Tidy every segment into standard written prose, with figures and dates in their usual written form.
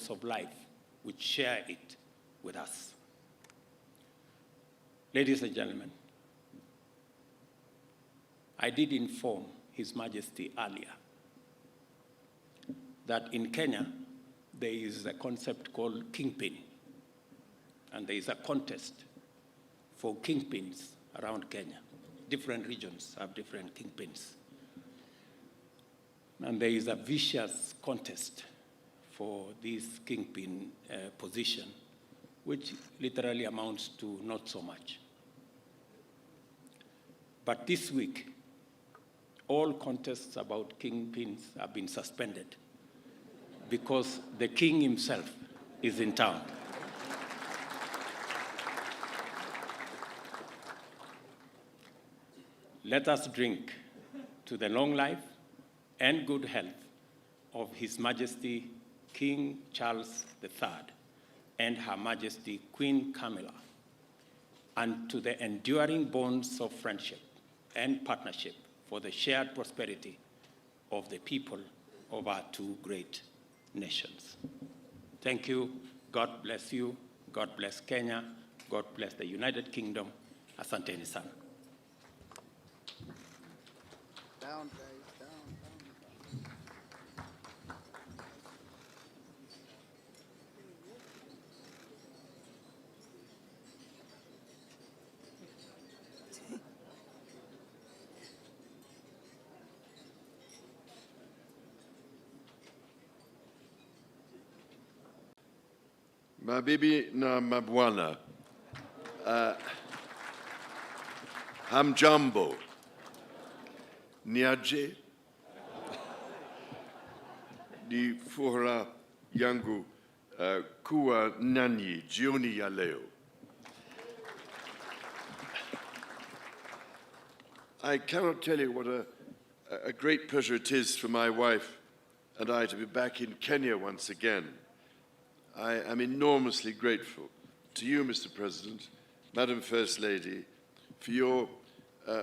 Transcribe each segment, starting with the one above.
walks of life would share it with us. Ladies and gentlemen, I did inform His Majesty earlier that in Kenya, there is a concept called KINGPIN, and there is a contest for kingpins around Kenya. Different regions have different kingpins. And there is a vicious contest for this kingpin position, which literally amounts to not so much. But this week, all contests about kingpins have been suspended because the king himself is in town. Let us drink to the long life and good health of His Majesty King Charles III and Her Majesty Queen Camilla, and to the enduring bonds of friendship and partnership for the shared prosperity of the people of our two great nations. Thank you. God bless you. God bless Kenya. God bless the United Kingdom. Asanteni sana. Down, Dave, down. Mabibi na mabwana, hamjambo, niaje, ni furaha yangu kuwa nanyi jioni ya leo. I cannot tell you what a great pleasure it is for my wife and I to be back in Kenya once again. I am enormously grateful to you, Mr. President, Madam First Lady, for your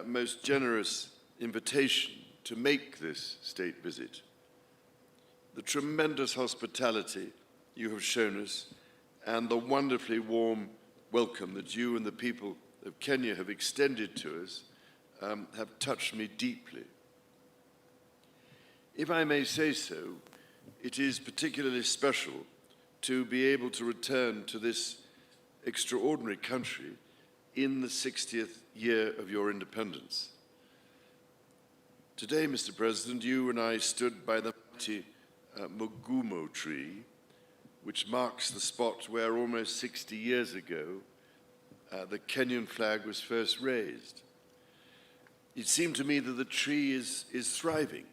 most generous invitation to make this state visit. The tremendous hospitality you have shown us and the wonderfully warm welcome that you and the people of Kenya have extended to us have touched me deeply. If I may say so, it is particularly special to be able to return to this extraordinary country in the 60th year of your independence. Today, Mr. President, you and I stood by the mighty Mugumo tree, which marks the spot where almost 60 years ago the Kenyan flag was first raised. It seemed to me that the tree is thriving,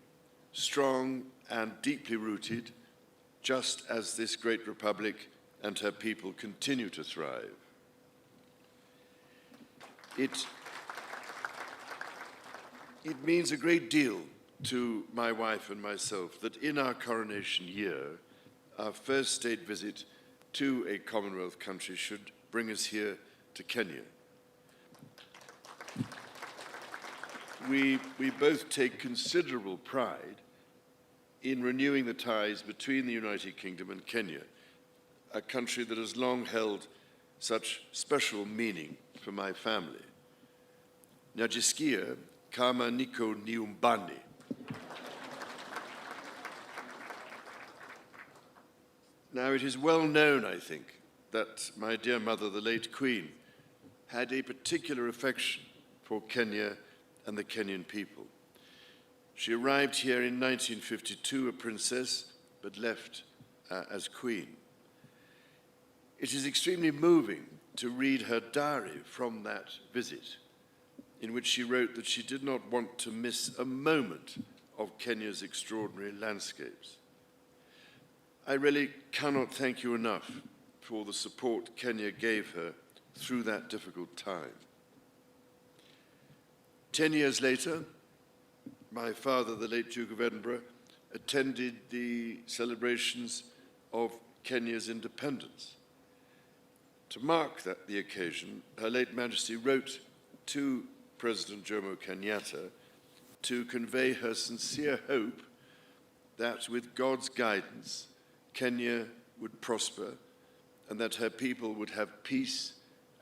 strong and deeply rooted, just as this great republic and her people continue to thrive. It means a great deal to my wife and myself that in our coronation year, our first state visit to a Commonwealth country should bring us here to Kenya. We both take considerable pride in renewing the ties between the United Kingdom and Kenya, a country that has long held such special meaning for my family. Najisikia kama niko nyumbani. Now, it is well known, I think, that my dear mother, the late Queen, had a particular affection for Kenya and the Kenyan people. She arrived here in 1952, a princess, but left as queen. It is extremely moving to read her diary from that visit, in which she wrote that she did not want to miss a moment of Kenya's extraordinary landscapes. I really cannot thank you enough for the support Kenya gave her through that difficult time. 10 years later, my father, the late Duke of Edinburgh, attended the celebrations of Kenya's independence. To mark the occasion, Her late Majesty wrote to President Jomo Kenyatta to convey her sincere hope that with God's guidance, Kenya would prosper and that her people would have peace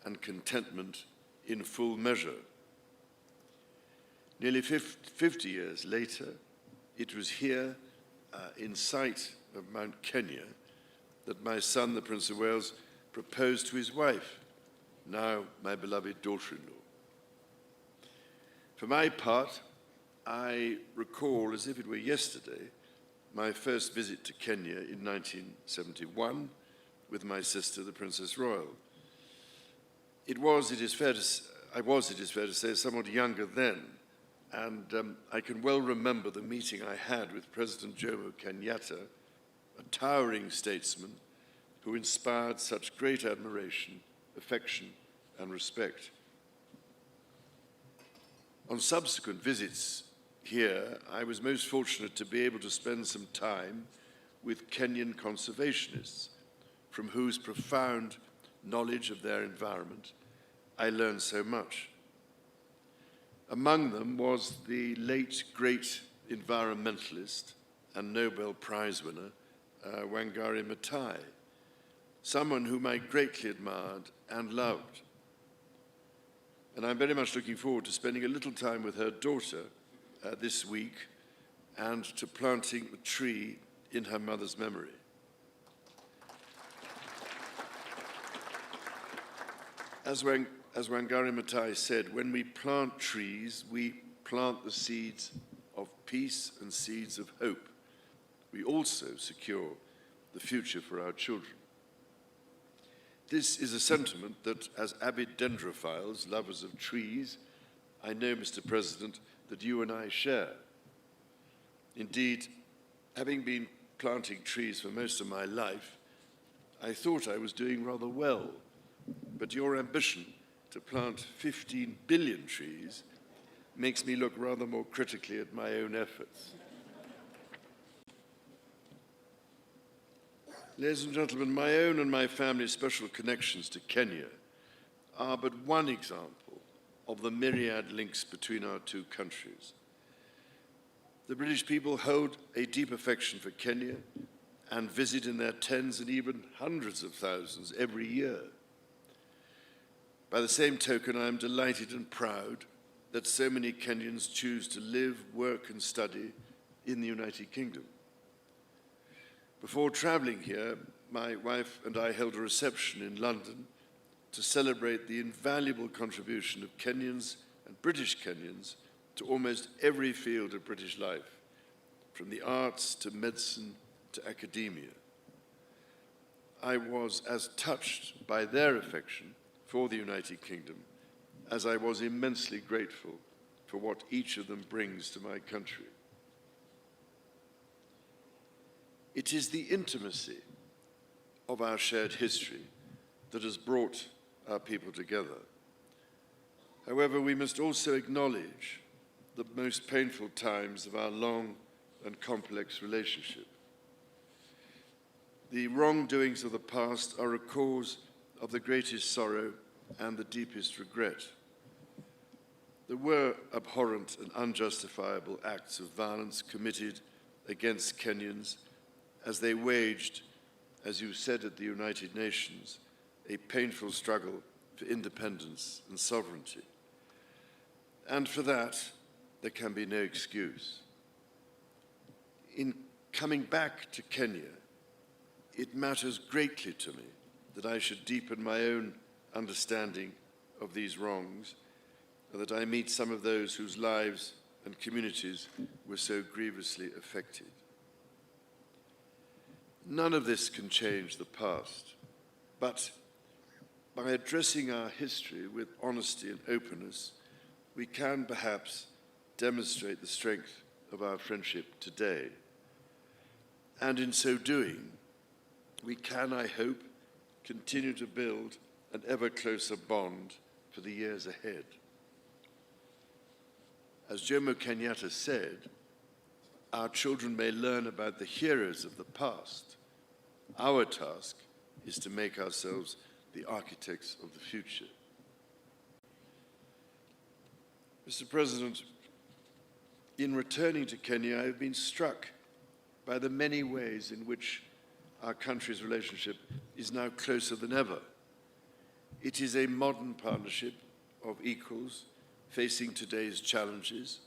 and contentment in full measure. Nearly 50 years later, it was here, in sight of Mount Kenya, that my son, the Prince of Wales, proposed to his wife, now my beloved daughter-in-law. For my part, I recall, as if it were yesterday, my first visit to Kenya in 1971 with my sister, the Princess Royal. I was, it is fair to say, somewhat younger then, and I can well remember the meeting I had with President Jomo Kenyatta, a towering statesman who inspired such great admiration, affection, and respect. On subsequent visits here, I was most fortunate to be able to spend some time with Kenyan conservationists, from whose profound knowledge of their environment I learned so much. Among them was the late great environmentalist and Nobel Prize winner, Wangari Maathai, someone whom I greatly admired and loved. And I'm very much looking forward to spending a little time with her daughter this week and to planting a tree in her mother's memory. As Wangari Maathai said, when we plant trees, we plant the seeds of peace and seeds of hope. We also secure the future for our children. This is a sentiment that, as avid dendrophiles, lovers of trees, I know, Mr. President, that you and I share. Indeed, having been planting trees for most of my life, I thought I was doing rather well. But your ambition to plant 15 billion trees makes me look rather more critically at my own efforts. Ladies and gentlemen, my own and my family's special connections to Kenya are but one example of the myriad links between our two countries. The British people hold a deep affection for Kenya and visit in their tens and even hundreds of thousands every year. By the same token, I am delighted and proud that so many Kenyans choose to live, work, and study in the United Kingdom. Before traveling here, my wife and I held a reception in London to celebrate the invaluable contribution of Kenyans and British Kenyans to almost every field of British life, from the arts to medicine to academia. I was as touched by their affection for the United Kingdom as I was immensely grateful for what each of them brings to my country. It is the intimacy of our shared history that has brought our people together. However, we must also acknowledge the most painful times of our long and complex relationship. The wrongdoings of the past are a cause of the greatest sorrow and the deepest regret. There were abhorrent and unjustifiable acts of violence committed against Kenyans as they waged, as you said at the United Nations, a painful struggle for independence and sovereignty. And for that, there can be no excuse. In coming back to Kenya, it matters greatly to me that I should deepen my own understanding of these wrongs, and that I meet some of those whose lives and communities were so grievously affected. None of this can change the past, but by addressing our history with honesty and openness, we can perhaps demonstrate the strength of our friendship today. And in so doing, we can, I hope, continue to build an ever closer bond for the years ahead. As Jomo Kenyatta said, our children may learn about the heroes of the past. Our task is to make ourselves the architects of the future. Mr. President, in returning to Kenya, I have been struck by the many ways in which our country's relationship is now closer than ever. It is a modern partnership of equals facing today's challenges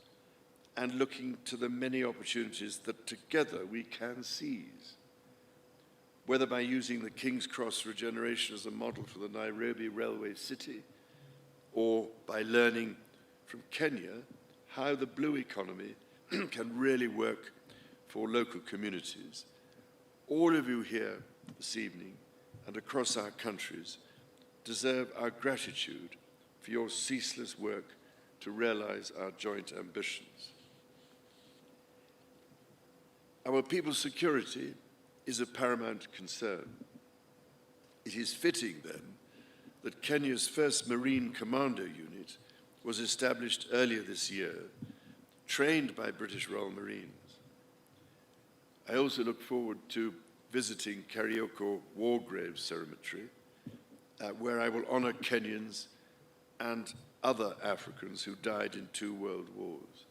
and looking to the many opportunities that together we can seize. Whether by using the King's Cross regeneration as a model for the Nairobi railway city, or by learning from Kenya how the blue economy can really work for local communities. All of you here this evening and across our countries deserve our gratitude for your ceaseless work to realize our joint ambitions. Our people's security is a paramount concern. It is fitting, then, that Kenya's first Marine Commando Unit was established earlier this year, trained by British Royal Marines. I also look forward to visiting Karioko War Grave Cemetery, where I will honor Kenyans and other Africans who died in 2 world wars.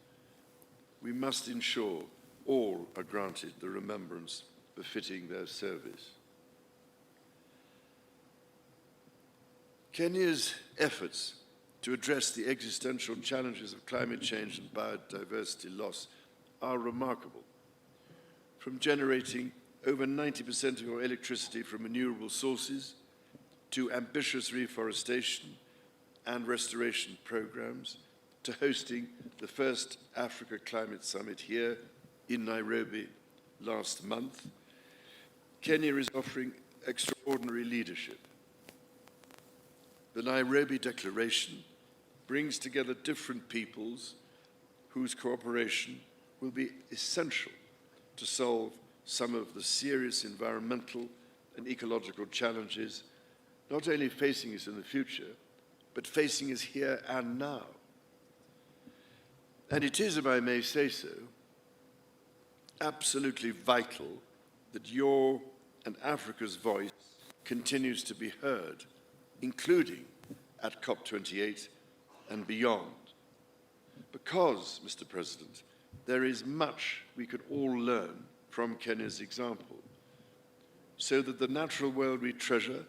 We must ensure all are granted the remembrance befitting their service. Kenya's efforts to address the existential challenges of climate change and biodiversity loss are remarkable. From generating over 90% of your electricity from renewable sources to ambitious reforestation and restoration programs to hosting the first Africa Climate Summit here in Nairobi last month, Kenya is offering extraordinary leadership. The Nairobi Declaration brings together different peoples whose cooperation will be essential to solve some of the serious environmental and ecological challenges not only facing us in the future, but facing us here and now. And it is, if I may say so, absolutely vital that your and Africa's voice continues to be heard, including at COP28 and beyond. Because, Mr. President, there is much we could all learn from Kenya's example, so that the natural world we treasure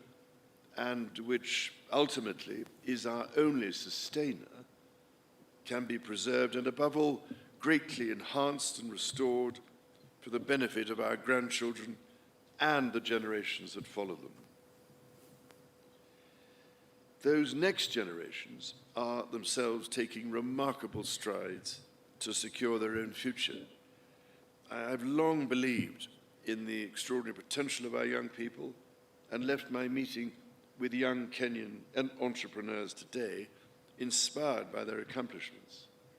and which ultimately is our only sustainer can be preserved and above all greatly enhanced and restored for the benefit of our grandchildren and the generations that follow them. Those next generations are themselves taking remarkable strides to secure their own future. I've long believed in the extraordinary potential of our young people and left my meeting with young Kenyan entrepreneurs today inspired by their accomplishments.